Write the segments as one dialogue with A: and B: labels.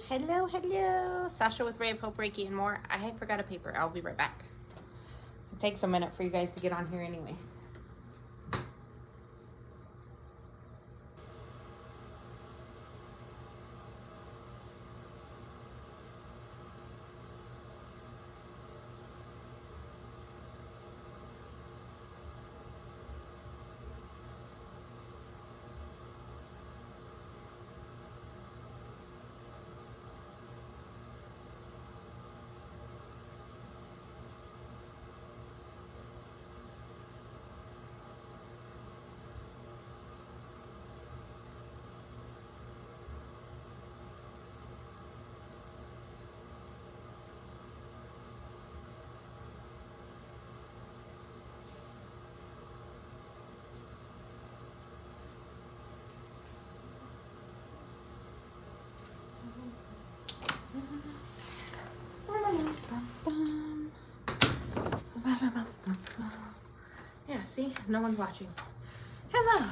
A: Hello. Sasha with Ray of Hope, Reiki, and more. I forgot a paper. I'll be right back. It takes a minute for you guys to get on here anyways. Yeah, see? No one's watching. Hello.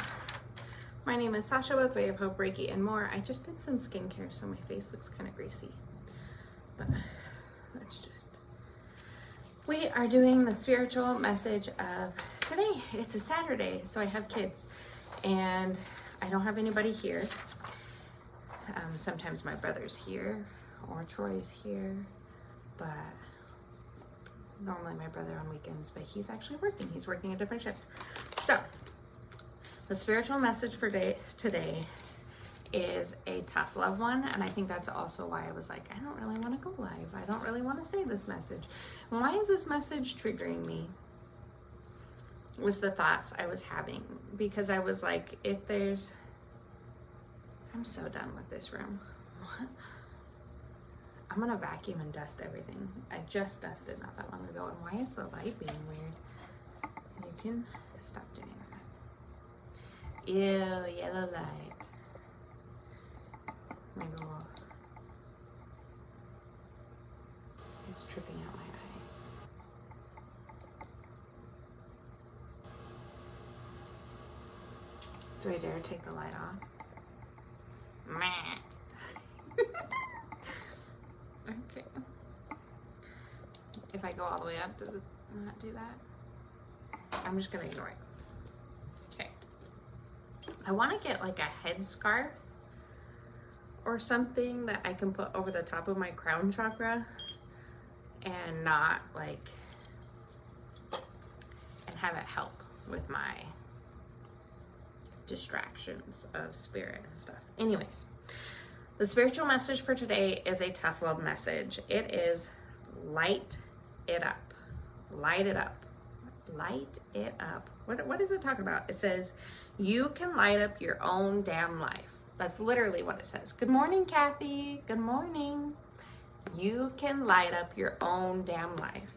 A: My name is Sasha with Ray of Hope, Reiki, and more. I just did some skincare, so my face looks kind of greasy. But that's just... We are doing the spiritual message of today. It's a Saturday, so I have kids, and I don't have anybody here. Sometimes my brother's here, or Troy's here, but normally my brother on weekends, but he's actually working. He's working a different shift. So the spiritual message for today is a tough love one, and I think that's also why I was like, I don't really want to go live. I don't really want to say this message. And why is this message triggering me? Was the thoughts I was having, because I was like, if there's... I'm so done with this room. I'm gonna vacuum and dust everything. I just dusted not that long ago. And why is the light being weird? You can stop doing that. Ew, yellow light. Maybe we'll... It's tripping out my eyes. Do I dare take the light off? Meh. Okay. If I go all the way up, does it not do that? I'm just gonna ignore it. Okay. I want to get like a headscarf or something that I can put over the top of my crown chakra and not like, and have it help with my distractions of spirit and stuff. Anyways, the spiritual message for today is a tough love message. It is light it up. Light it up. Light it up. What is it talking about? It says, you can light up your own damn life. That's literally what it says. Good morning, Kathy. Good morning. You can light up your own damn life.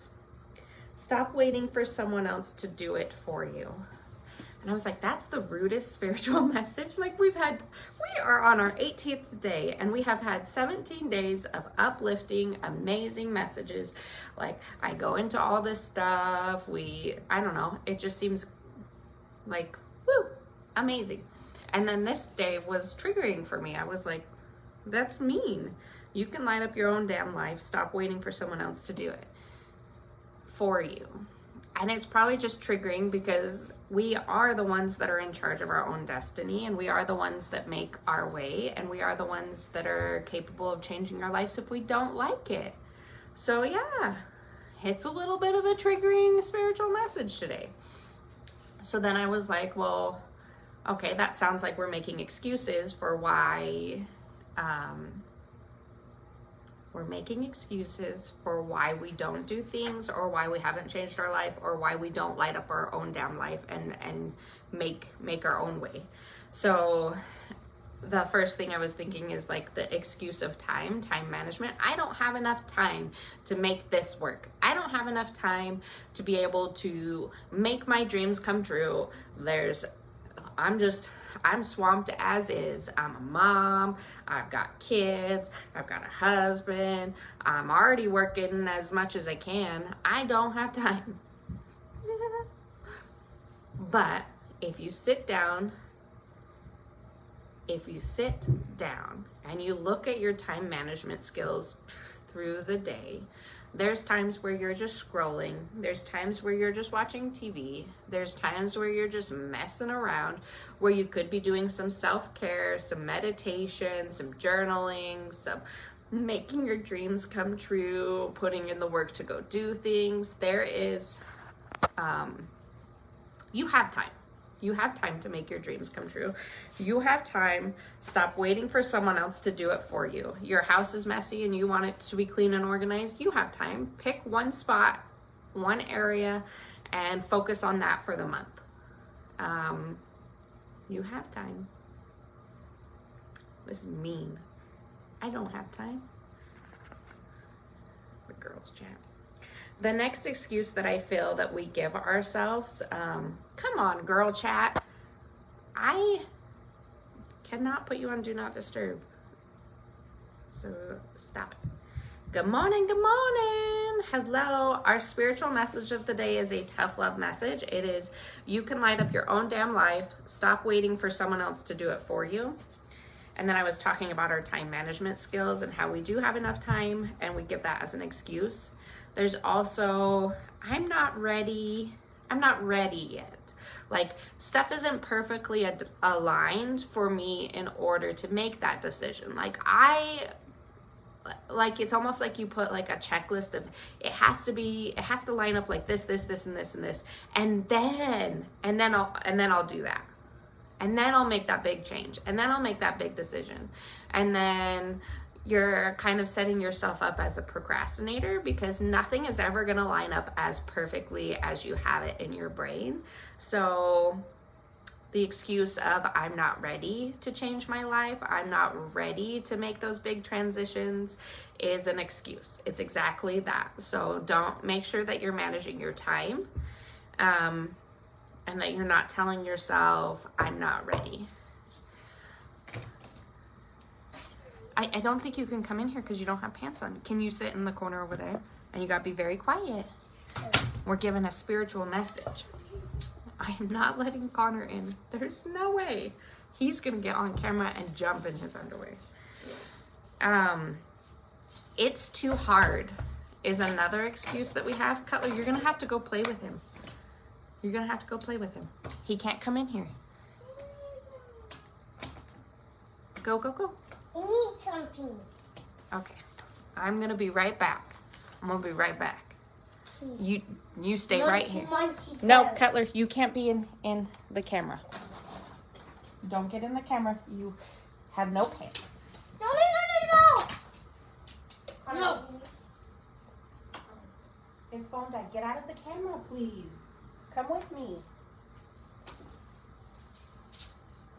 A: Stop waiting for someone else to do it for you. And I was like, that's the rudest spiritual message. Like we are on our 18th day and we have had 17 days of uplifting, amazing messages. Like I go into all this stuff. I don't know. It just seems like, woo, amazing. And then this day was triggering for me. I was like, that's mean. You can light up your own damn life. Stop waiting for someone else to do it for you. And it's probably just triggering because we are the ones that are in charge of our own destiny, and we are the ones that make our way, and we are the ones that are capable of changing our lives if we don't like it. So yeah, it's a little bit of a triggering spiritual message today. So then I was like, well, okay, that sounds like we're making excuses for why we don't do things, or why we haven't changed our life, or why we don't light up our own damn life and make our own way. So the first thing I was thinking is like the excuse of time management. I don't have enough time to make this work. I don't have enough time to be able to make my dreams come true. I'm swamped as is. I'm a mom, I've got kids, I've got a husband, I'm already working as much as I can. I don't have time. But if you sit down and you look at your time management skills through the day, there's times where you're just scrolling. There's times where you're just watching TV. There's times where you're just messing around, where you could be doing some self-care, some meditation, some journaling, some making your dreams come true, putting in the work to go do things. There is, you have time. You have time to make your dreams come true. You have time. Stop waiting for someone else to do it for you. Your house is messy and you want it to be clean and organized. You have time. Pick one spot, one area, and focus on that for the month. You have time. This is mean. I don't have time. The girls chat. The next excuse that I feel that we give ourselves, come on, girl chat. I cannot put you on Do Not Disturb. So stop it. Good morning, good morning. Hello. Our spiritual message of the day is a tough love message. It is, you can light up your own damn life. Stop waiting for someone else to do it for you. And then I was talking about our time management skills and how we do have enough time and we give that as an excuse. There's also, I'm not ready yet. Like, stuff isn't perfectly aligned for me in order to make that decision. It's almost like you put like a checklist of, it has to line up like this, this, this, and this, and this. And then I'll do that. And then I'll make that big change. And then I'll make that big decision. And then you're kind of setting yourself up as a procrastinator, because nothing is ever going to line up as perfectly as you have it in your brain. So the excuse of, I'm not ready to change my life, I'm not ready to make those big transitions, is an excuse. It's exactly that. So make sure that you're managing your time, and that you're not telling yourself, I'm not ready. I don't think you can come in here because you don't have pants on. Can you sit in the corner over there? And you gotta be very quiet. We're giving a spiritual message. I am not letting Connor in. There's no way. He's gonna get on camera and jump in his underwear. It's too hard is another excuse that we have. Cutler, you're gonna have to go play with him. You're gonna have to go play with him. He can't come in here. Go, go, go.
B: I need something.
A: Okay. I'm gonna be right back. I'm gonna be right back. You stay right here. No, Cutler, you can't be in the camera. Don't get in the camera. You have no pants.
B: No. No.
A: His phone died. Get out of the camera, please. Come with me.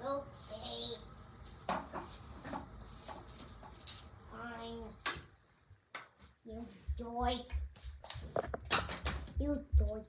B: Okay. Fine. You doink. You doink.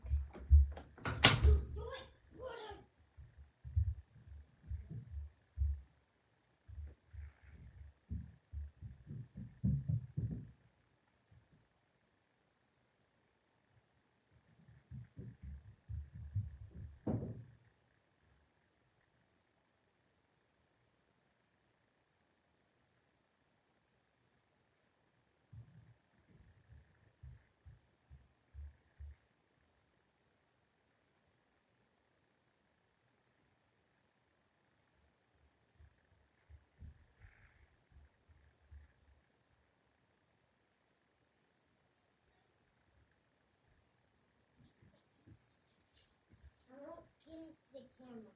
B: The camera.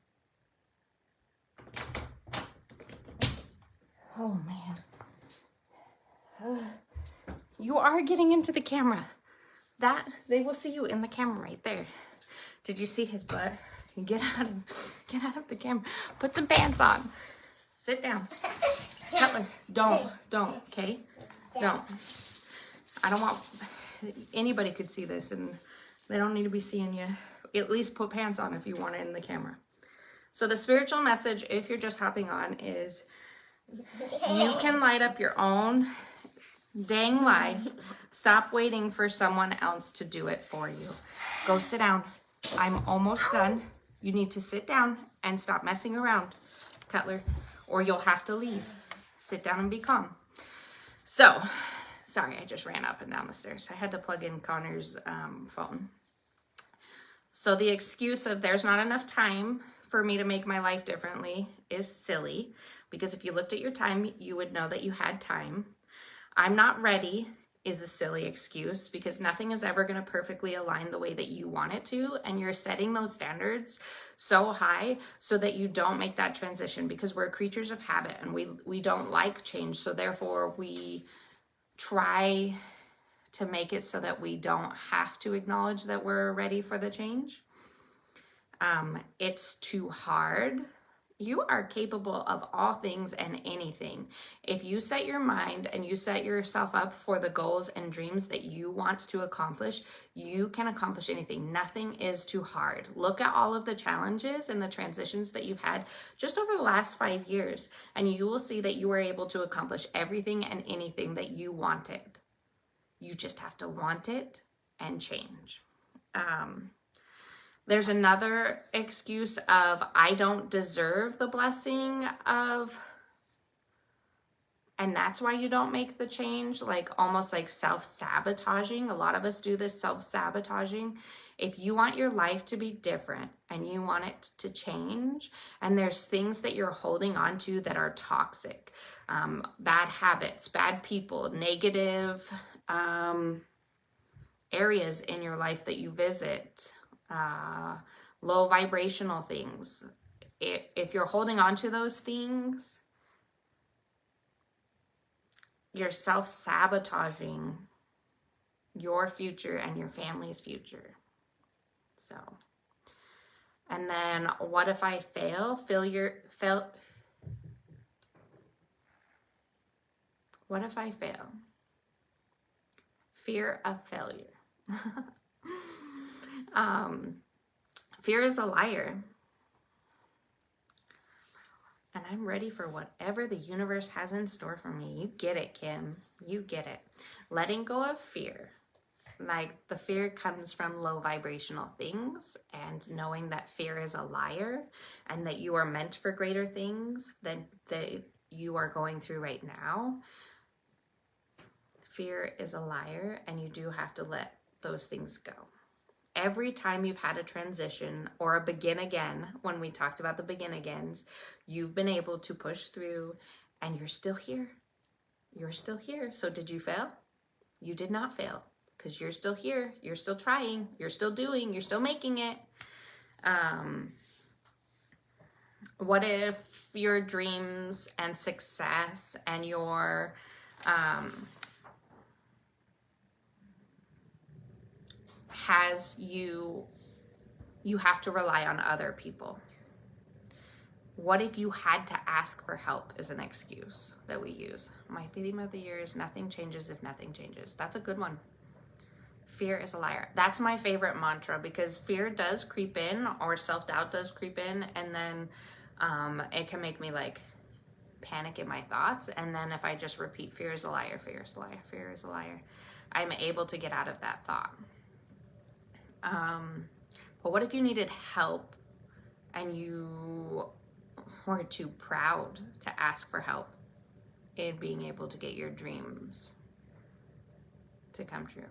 A: Oh, man. You are getting into the camera. They will see you in the camera right there. Did you see his butt? Get out of the camera. Put some pants on. Sit down. Cutler, don't, okay? Don't. I don't want, anybody could see this and they don't need to be seeing you. At least put pants on if you want it in the camera. So the spiritual message, if you're just hopping on, is you can light up your own dang life. Stop waiting for someone else to do it for you. Go sit down. I'm almost done. You need to sit down and stop messing around, Cutler, or you'll have to leave. Sit down and be calm. So, sorry, I just ran up and down the stairs. I had to plug in Connor's phone. So the excuse of there's not enough time for me to make my life differently is silly, because if you looked at your time, you would know that you had time. I'm not ready is a silly excuse, because nothing is ever going to perfectly align the way that you want it to, and you're setting those standards so high so that you don't make that transition, because we're creatures of habit and we don't like change. So therefore we try to make it so that we don't have to acknowledge that we're ready for the change. It's too hard. You are capable of all things and anything. If you set your mind and you set yourself up for the goals and dreams that you want to accomplish, you can accomplish anything. Nothing is too hard. Look at all of the challenges and the transitions that you've had just over the last 5 years, and you will see that you were able to accomplish everything and anything that you wanted. You just have to want it and change. There's another excuse of I don't deserve the blessing of, and that's why you don't make the change, like almost like self-sabotaging. A lot of us do this self-sabotaging. If you want your life to be different and you want it to change, and there's things that you're holding on to that are toxic, bad habits, bad people, negative areas in your life that you visit, low vibrational things. If you're holding on to those things, you're self-sabotaging your future and your family's future. So, and then what if I fail? What if I fail? Fear of failure. Fear is a liar. And I'm ready for whatever the universe has in store for me. You get it, Kim. You get it. Letting go of fear. Like, the fear comes from low vibrational things, and knowing that fear is a liar and that you are meant for greater things than that you are going through right now. Fear is a liar, and you do have to let those things go. Every time you've had a transition or a begin again, when we talked about the begin agains, you've been able to push through, and you're still here. You're still here. So did you fail? You did not fail, because you're still here. You're still trying. You're still doing. You're still making it. What if your dreams and success and your has you have to rely on other people? What if you had to ask for help is an excuse that we use. My theme of the year is nothing changes if nothing changes. That's a good one. Fear is a liar. That's my favorite mantra, because fear does creep in, or self-doubt does creep in, and then it can make me like panic in my thoughts. And then if I just repeat fear is a liar, fear is a liar, fear is a liar, I'm able to get out of that thought. But what if you needed help and you were too proud to ask for help in being able to get your dreams to come true?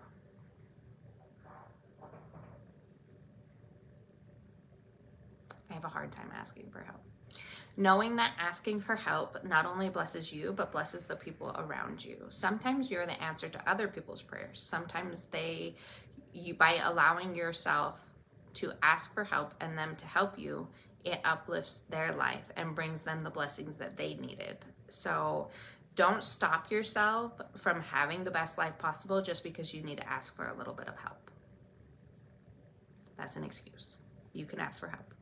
A: I have a hard time asking for help. Knowing that asking for help not only blesses you, but blesses the people around you. Sometimes you're the answer to other people's prayers. Sometimes by allowing yourself to ask for help and them to help you, it uplifts their life and brings them the blessings that they needed. So don't stop yourself from having the best life possible just because you need to ask for a little bit of help. That's an excuse. You can ask for help.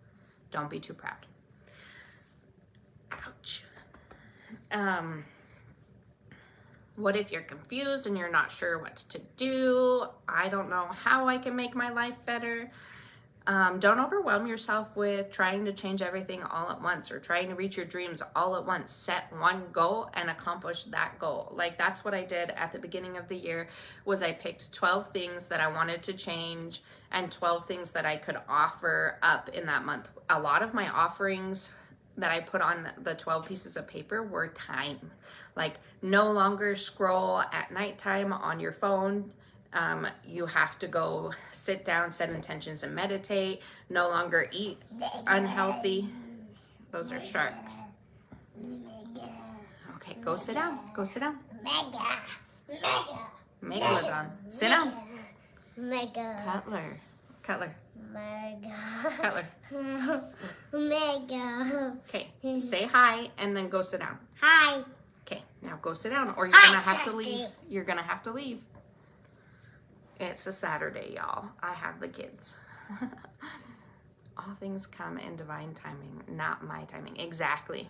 A: Don't be too proud. Ouch. What if you're confused and you're not sure what to do? I don't know how I can make my life better. Don't overwhelm yourself with trying to change everything all at once, or trying to reach your dreams all at once. Set one goal and accomplish that goal. Like, that's what I did at the beginning of the year, was I picked 12 things that I wanted to change and 12 things that I could offer up in that month. A lot of my offerings that I put on the 12 pieces of paper were time. Like, no longer scroll at nighttime on your phone. You have to go sit down, set intentions, and meditate. No longer eat unhealthy. Those are sharks. Okay, go sit down. Go sit down. Megalodon. Sit down.
B: Mega.
A: Cutler. Cutler.
B: Mega.
A: Cutler.
B: Mega.
A: Okay, say hi and then go sit down.
B: Hi.
A: Okay, now go sit down or you're
B: Hi,
A: gonna have to
B: Sharky.
A: leave. You're gonna have to leave. It's a Saturday, y'all. I have the kids. All things come in divine timing, not my timing. Exactly.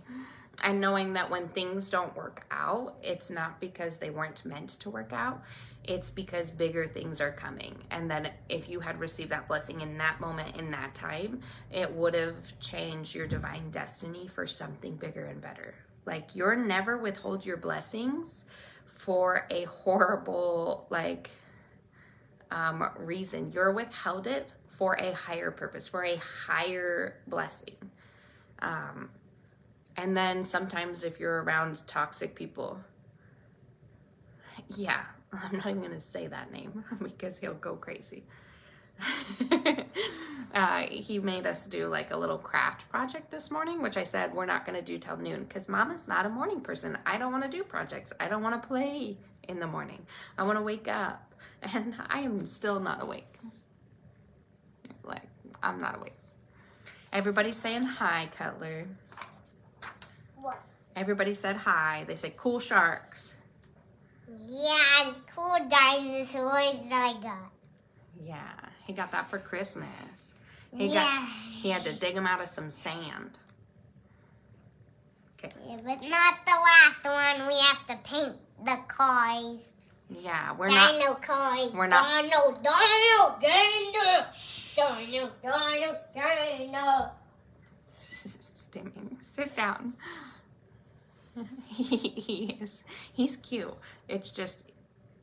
A: And knowing that when things don't work out, it's not because they weren't meant to work out. It's because bigger things are coming. And then if you had received that blessing in that moment, in that time, it would have changed your divine destiny for something bigger and better. Like, you're never withhold your blessings for a horrible, reason. You're withheld it for a higher purpose, for a higher blessing. And then sometimes if you're around toxic people, yeah, I'm not even going to say that name because he'll go crazy. He made us do like a little craft project this morning, which I said we're not going to do till noon because Mama's not a morning person. I don't want to do projects. I don't want to play in the morning. I want to wake up, and I am still not awake. Like, I'm not awake. Everybody's saying hi, Cutler.
B: What?
A: Everybody said hi. They said cool sharks.
B: Yeah, and cool dinosaurs that I got.
A: Yeah, he got that for Christmas.
B: Yeah.
A: He had to dig them out of some sand. Okay.
B: Yeah, but not the last one. We have to paint the cars.
A: Yeah, we're
B: Dino
A: not.
B: cars.
A: We're not.
B: Dino.
A: Stimming. Sit down. He's cute. It's just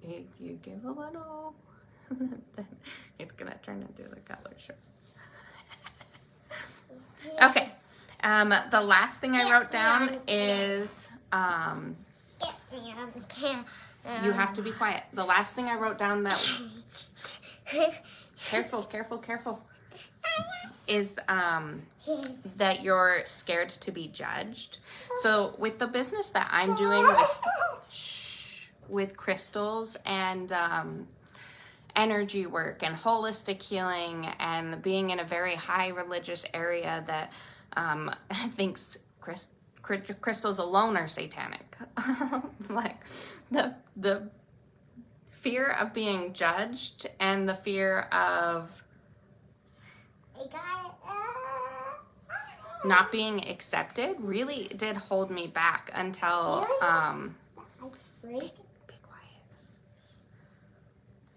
A: if you give a little, then it's gonna turn into the Cutler show. Okay. The last thing I wrote down is
B: Get me on the camera.
A: you have to be quiet. The last thing I wrote down that careful is that you're scared to be judged. So with the business that I'm doing with crystals and energy work and holistic healing and being in a very high religious area that thinks crystals alone are satanic. Like the fear of being judged and the fear of not being accepted really did hold me back until be quiet.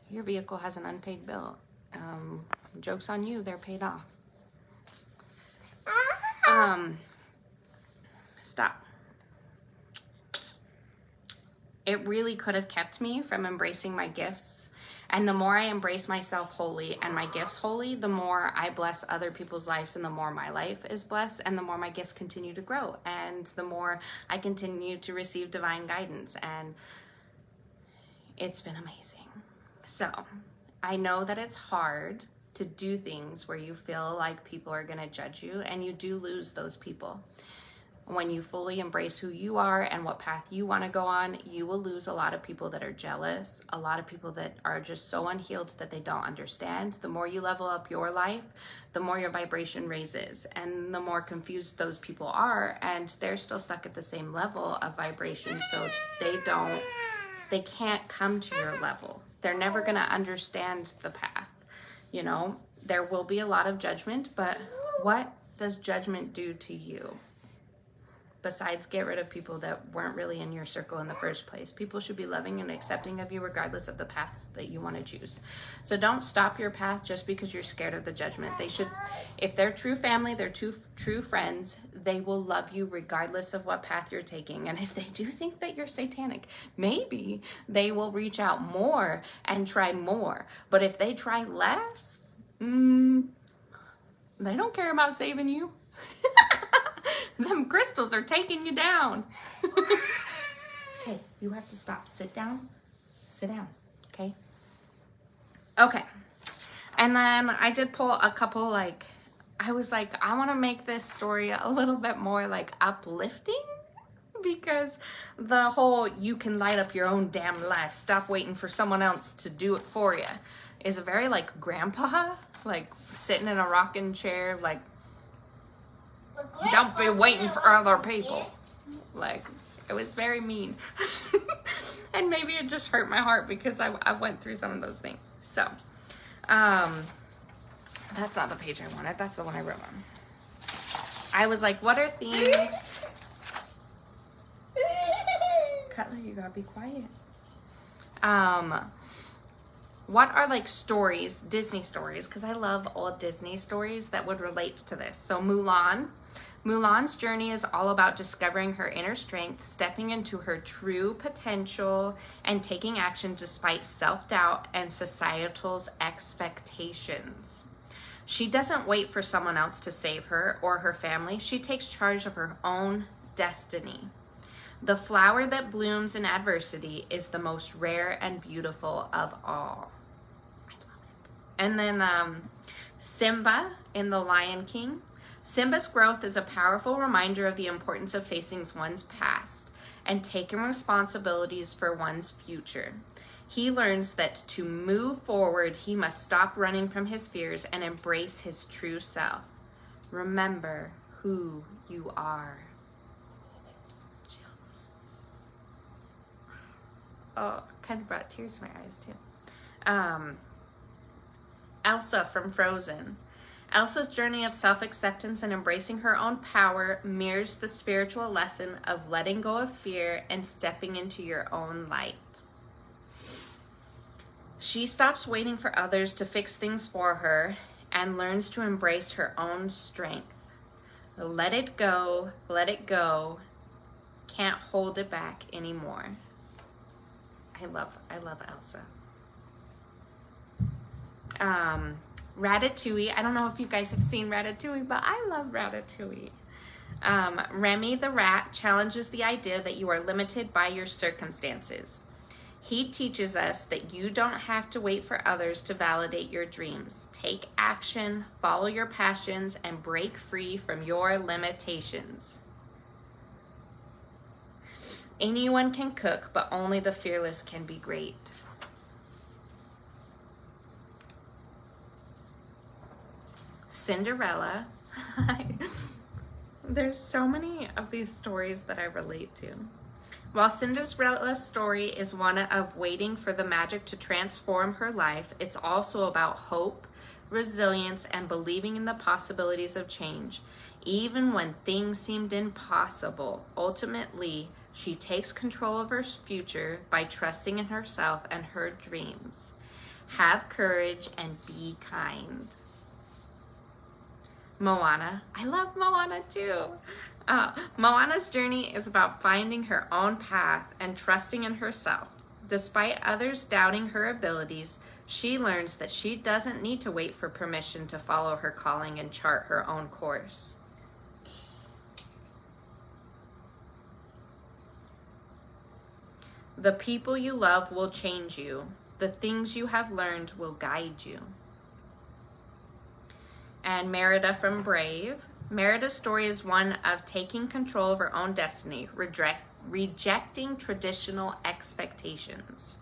A: Your vehicle has an unpaid bill. Joke's on you, they're paid off. Stop. It really could have kept me from embracing my gifts. And the more I embrace myself wholly and my gifts wholly, the more I bless other people's lives and the more my life is blessed and the more my gifts continue to grow and the more I continue to receive divine guidance. And it's been amazing. So I know that it's hard to do things where you feel like people are going to judge you, and you do lose those people. When you fully embrace who you are and what path you want to go on, you will lose a lot of people that are jealous, a lot of people that are just so unhealed that they don't understand. The more you level up your life, the more your vibration raises, and the more confused those people are, and they're still stuck at the same level of vibration, so they can't come to your level. They're never going to understand the path. You know, there will be a lot of judgment, but what does judgment do to you? Besides get rid of people that weren't really in your circle in the first place. People should be loving and accepting of you regardless of the paths that you want to choose. So don't stop your path just because you're scared of the judgment. They should, if they're true family, they're true friends, they will love you regardless of what path you're taking. And if they do think that you're satanic, maybe they will reach out more and try more. But if they try less, they don't care about saving you. Them crystals are taking you down. Okay, you have to stop. Sit down. Sit down. Okay. Okay. And then I did pull a couple, like, I was like, I want to make this story a little bit more like uplifting, because the whole you can light up your own damn life, stop waiting for someone else to do it for you, is a very like grandpa, like sitting in a rocking chair, like, don't be waiting for other people. Like, it was very mean. And maybe it just hurt my heart because I went through some of those things. So, that's not the page I wanted. That's the one I wrote on. I was like, what are things? Cutler, you gotta be quiet. What are like stories, Disney stories, because I love old Disney stories that would relate to this. So Mulan. Mulan's journey is all about discovering her inner strength, stepping into her true potential, and taking action despite self-doubt and societal's expectations. She doesn't wait for someone else to save her or her family. She takes charge of her own destiny. The flower that blooms in adversity is the most rare and beautiful of all. I love it. And then Simba in The Lion King. Simba's growth is a powerful reminder of the importance of facing one's past and taking responsibilities for one's future. He learns that to move forward, he must stop running from his fears and embrace his true self. Remember who you are. Chills. Oh, kind of brought tears to my eyes too. Elsa from Frozen. Elsa's journey of self-acceptance and embracing her own power mirrors the spiritual lesson of letting go of fear and stepping into your own light. She stops waiting for others to fix things for her and learns to embrace her own strength. Let it go, let it go. Can't hold it back anymore. I love Elsa. Ratatouille. I don't know if you guys have seen Ratatouille, but I love Ratatouille. Remy the rat challenges the idea that you are limited by your circumstances. He teaches us that you don't have to wait for others to validate your dreams. Take action, follow your passions, and break free from your limitations. Anyone can cook, but only the fearless can be great. Cinderella. There's so many of these stories that I relate to. While Cinderella's story is one of waiting for the magic to transform her life, it's also about hope, resilience, and believing in the possibilities of change. Even when things seemed impossible, ultimately, she takes control of her future by trusting in herself and her dreams. Have courage and be kind. Moana. I love Moana too. Moana's journey is about finding her own path and trusting in herself. Despite others doubting her abilities, she learns that she doesn't need to wait for permission to follow her calling and chart her own course. The people you love will change you. The things you have learned will guide you. And Merida from Brave. Merida's story is one of taking control of her own destiny, rejecting traditional expectations,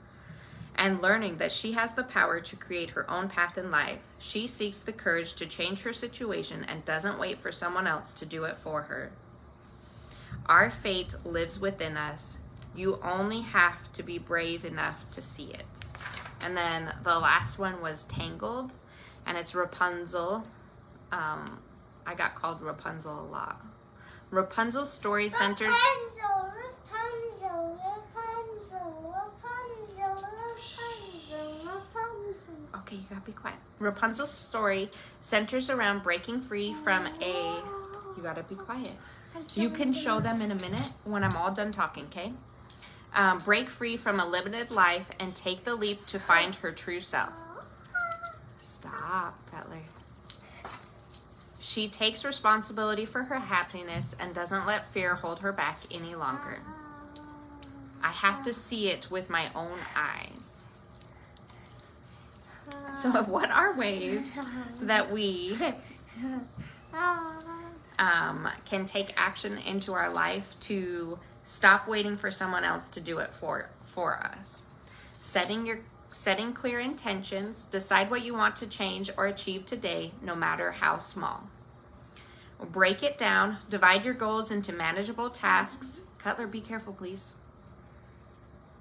A: and learning that she has the power to create her own path in life. She seeks the courage to change her situation and doesn't wait for someone else to do it for her. Our fate lives within us. You only have to be brave enough to see it. And then the last one was Tangled, and it's Rapunzel. I got called Rapunzel a lot. Rapunzel's story centers... Rapunzel. Okay, you gotta be quiet. Rapunzel's story centers around breaking free from a... You gotta be quiet. You can show them in a minute when I'm all done talking, okay? Break free from a limited life and take the leap to find her true self. Stop, Cutler. She takes responsibility for her happiness and doesn't let fear hold her back any longer. I have to see it with my own eyes. So what are ways that we can take action into our life to stop waiting for someone else to do it for us? Setting clear intentions. Decide what you want to change or achieve today, no matter how small. Break it down. Divide your goals into manageable tasks. Cutler, be careful, please.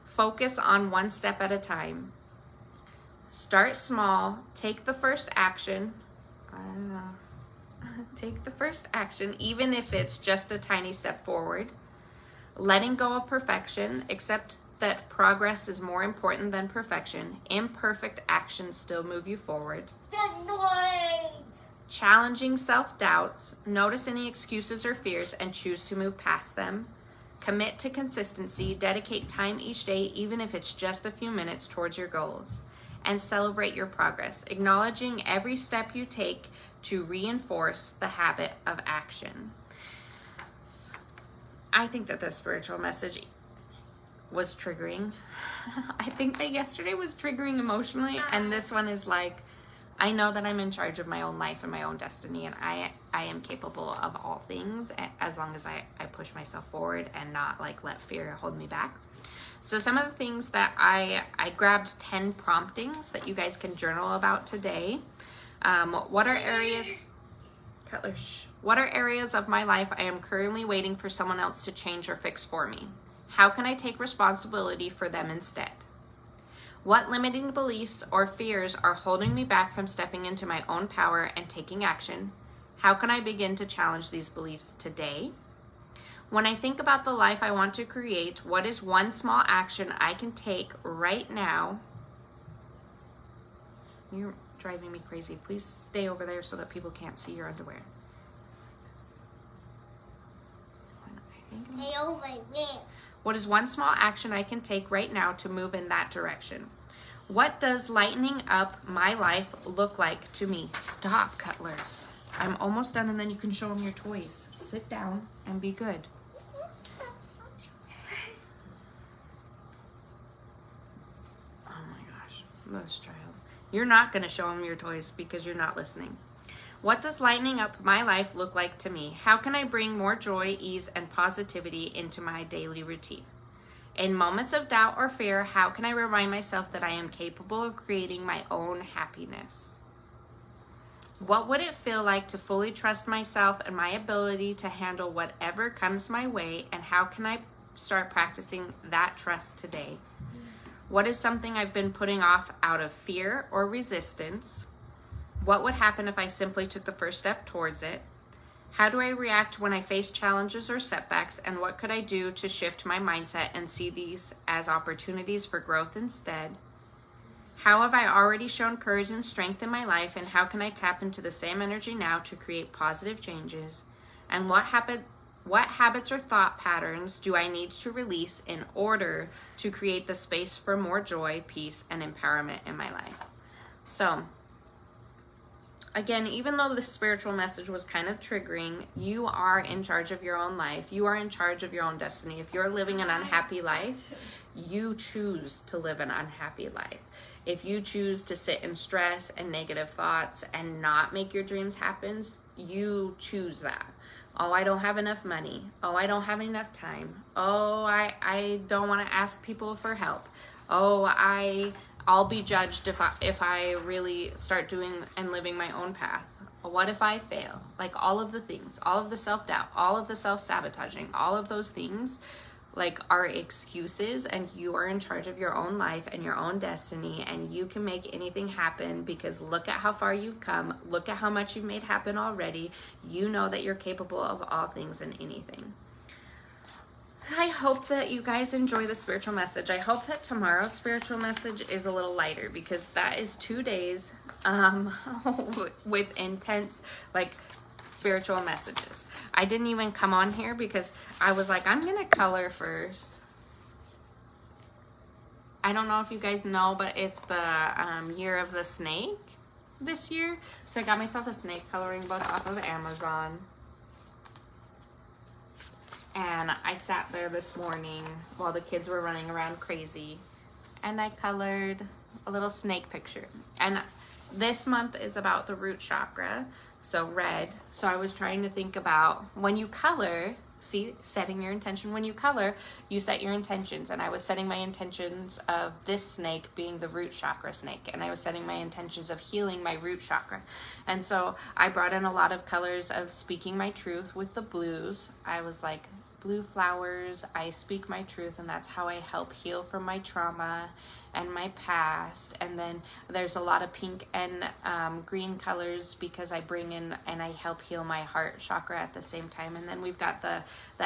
A: Focus on one step at a time. Start small. Take the first action. Take the first action, even if it's just a tiny step forward. Letting go of perfection. Accept that progress is more important than perfection. Imperfect actions still move you forward. Challenging self-doubts. Notice any excuses or fears and choose to move past them. Commit to consistency. Dedicate time each day, even if it's just a few minutes, towards your goals. And celebrate your progress, acknowledging every step you take to reinforce the habit of action. I think that this spiritual message was triggering. I think that yesterday was triggering emotionally, and this one is like, I know that I'm in charge of my own life and my own destiny, and I am capable of all things as long as I push myself forward and not like let fear hold me back. So some of the things that I grabbed 10 promptings that you guys can journal about today. What are areas, Cutler, what are areas of my life I am currently waiting for someone else to change or fix for me? How can I take responsibility for them instead? What limiting beliefs or fears are holding me back from stepping into my own power and taking action? How can I begin to challenge these beliefs today? When I think about the life I want to create, what is one small action I can take right now? You're driving me crazy. Please stay over there so that people can't see your underwear.
B: Stay over there.
A: What is one small action I can take right now to move in that direction? What does lightening up my life look like to me? Stop, Cutler. I'm almost done, and then you can show them your toys. Sit down and be good. Oh my gosh, this child. You're not going to show them your toys because you're not listening. What does lightening up my life look like to me? How can I bring more joy, ease, and positivity into my daily routine? In moments of doubt or fear, how can I remind myself that I am capable of creating my own happiness? What would it feel like to fully trust myself and my ability to handle whatever comes my way, and how can I start practicing that trust today? What is something I've been putting off out of fear or resistance? What would happen if I simply took the first step towards it? How do I react when I face challenges or setbacks, and what could I do to shift my mindset and see these as opportunities for growth instead? How have I already shown courage and strength in my life, and how can I tap into the same energy now to create positive changes? And what habits or thought patterns do I need to release in order to create the space for more joy, peace, and empowerment in my life? So, again, even though the spiritual message was kind of triggering, you are in charge of your own life. You are in charge of your own destiny. If you're living an unhappy life, you choose to live an unhappy life. If you choose to sit in stress and negative thoughts and not make your dreams happen, you choose that. Oh, I don't have enough money. Oh, I don't have enough time. Oh, I don't want to ask people for help. Oh, I'll be judged if I really start doing and living my own path. What if I fail? Like all of the things, all of the self-doubt, all of the self-sabotaging, all of those things like are excuses, and you are in charge of your own life and your own destiny, and you can make anything happen because look at how far you've come. Look at how much you've made happen already. You know that you're capable of all things and anything. I hope that you guys enjoy the spiritual message. I hope that tomorrow's spiritual message is a little lighter, because that is 2 days with intense like spiritual messages. I didn't even come on here because I was like, I'm gonna color first. I don't know if you guys know, but it's the year of the snake. this year. So I got myself a snake coloring book off of Amazon. And I sat there this morning while the kids were running around crazy, and I colored a little snake picture. And this month is about the root chakra, so red. So I was trying to think about when you color, see, setting your intention. When you color, you set your intentions, and I was setting my intentions of this snake being the root chakra snake, and I was setting my intentions of healing my root chakra. And so I brought in a lot of colors of speaking my truth with the blues. I was like, blue flowers, I speak my truth, and that's how I help heal from my trauma and my past. And then there's a lot of pink and green colors because I bring in and I help heal my heart chakra at the same time. And then we've got the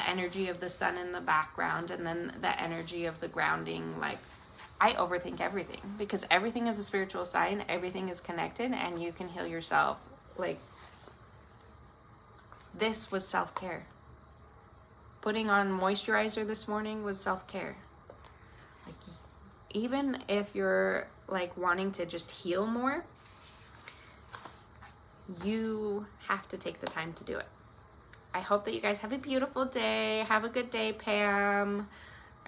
A: energy of the sun in the background, and then the energy of the grounding. Like, I overthink everything because everything is a spiritual sign, everything is connected, and you can heal yourself. Like, this was self-care. Putting on moisturizer this morning was self-care. Like, even if you're like wanting to just heal more, you have to take the time to do it. I hope that you guys have a beautiful day. Have a good day, Pam.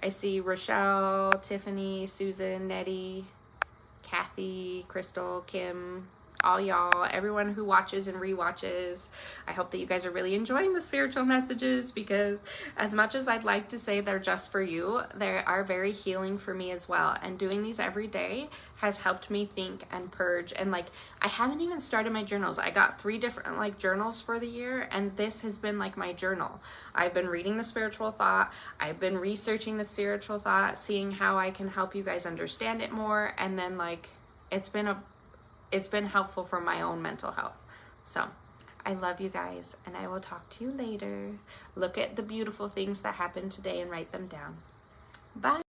A: I see Rochelle, Tiffany, Susan, Nettie, Kathy, Crystal, Kim, all y'all, everyone who watches and rewatches. I hope that you guys are really enjoying the spiritual messages, because as much as I'd like to say they're just for you, they are very healing for me as well. And doing these every day has helped me think and purge. And like, I haven't even started my journals. I got 3 different like journals for the year, and this has been like my journal. I've been reading the spiritual thought. I've been researching the spiritual thought, seeing how I can help you guys understand it more. And then like, it's been helpful for my own mental health. So I love you guys, and I will talk to you later. Look at the beautiful things that happened today and write them down. Bye.